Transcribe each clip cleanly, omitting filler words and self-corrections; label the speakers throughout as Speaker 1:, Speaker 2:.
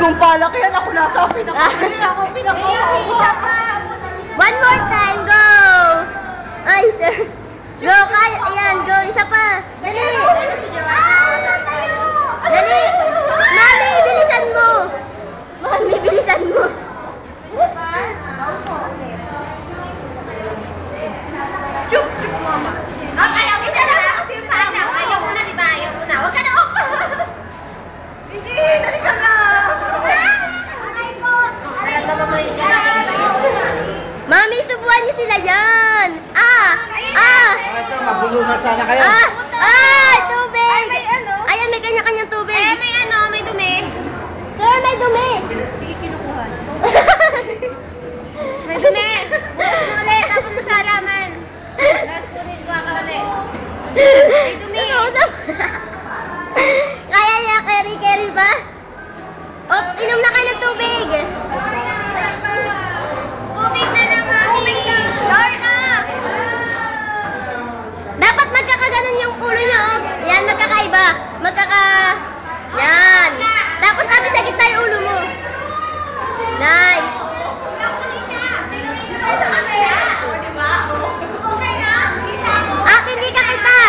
Speaker 1: kung palakihan ako nasa pinakahuli. Ako pinakahuli.
Speaker 2: One more time, go! Ay, sir. Go, kaya. Ayan, go. Isa pa. Dali. Dali. Mami, bilisan mo. Mami, bilisan mo.
Speaker 1: Chup, chup, mama.
Speaker 3: Ayaw mo na lang kasi yung paalam. Ayaw mo na, diba? Ayaw mo na. Huwag ka na off.
Speaker 1: Hindi, dali ka na.
Speaker 2: Mami, subuhan niyo sila yan.
Speaker 4: Magulo na sana kayo.
Speaker 2: Tubig.
Speaker 3: May ano?
Speaker 2: Ayan, may kanya-kanyang tubig.
Speaker 3: May ano, may dumi.
Speaker 2: Sir, may dumi.
Speaker 1: Hindi kinukuha.
Speaker 3: May dumi. Bukas mo ulit. Tapos mo sa alaman. Tapos kunin ko ka ulit. May dumi.
Speaker 2: Kaya niya, carry ba? O, inom na kayo ng tubig.
Speaker 3: Tubig na lang, mami. Lorna.
Speaker 2: Dapat magkakaganon yung ulo niyo. Yan, magkakaiba. Yan. Tapos ate sa gitna yung ulo mo. Nice. Ate, hindi ka kita.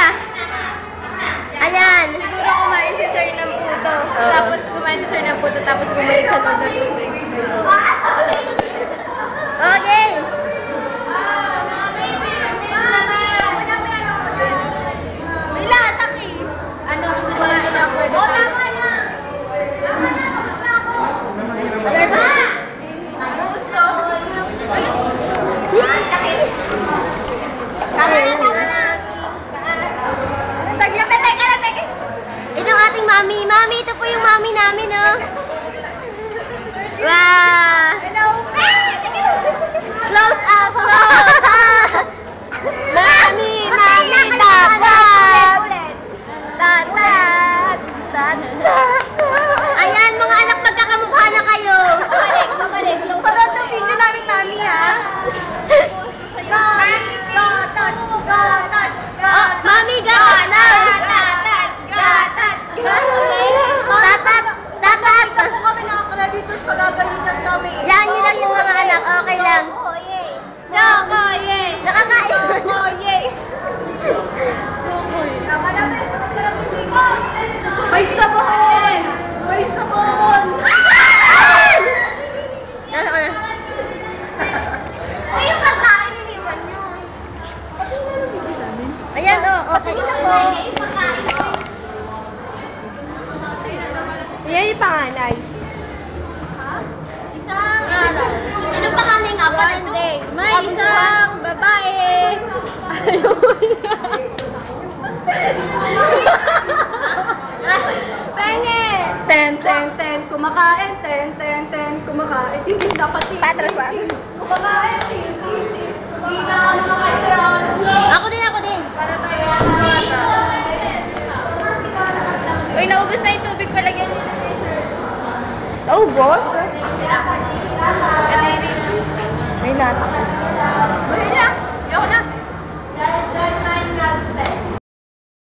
Speaker 2: Ayan.
Speaker 3: Siguro kumain si sir ng puto. Tapos kumain si sir ng puto. Tapos bumalik sa loob ng tubig.
Speaker 2: Okay.
Speaker 3: May latak eh. Ano, hindi ko na pwede. Oo, tama na.
Speaker 2: Ito ang ating mami. Mami, ito po yung mami namin, oh. Wow.
Speaker 3: Hello.
Speaker 2: Close up, close up.
Speaker 3: Mami,
Speaker 2: Ayan, mga anak, magkakamukha na kayo.
Speaker 3: Babalik.
Speaker 1: Panood ng video namin, mami, ha?
Speaker 2: Mami, gatas na. Tatat.
Speaker 1: Kita po kami na creditors, pagagalingan kami.
Speaker 2: Yan, yun lang yung mga anak. Okay lang. Nakakain.
Speaker 1: Oh, yay! May sabon! May sabon!
Speaker 2: Nasa ka na.
Speaker 3: Ay, yung pagkain, iniwan nyo.
Speaker 2: Ayan, oh. Okay.
Speaker 1: Yan yung panganay.
Speaker 2: Sino pangalan nga ba ito?
Speaker 3: May isang babae. Ayaw niya. Penge!
Speaker 1: Ten, kumakain, ten, kumakain. Hindi dapat tin.
Speaker 3: Patras ba?
Speaker 1: Kumakain, tin. Hindi na ano makasarap.
Speaker 2: Ako din.
Speaker 3: Para tayo Uy, naubos na yung tubig palagyan niyo.
Speaker 1: Oh, boss? May latak.
Speaker 3: Uy,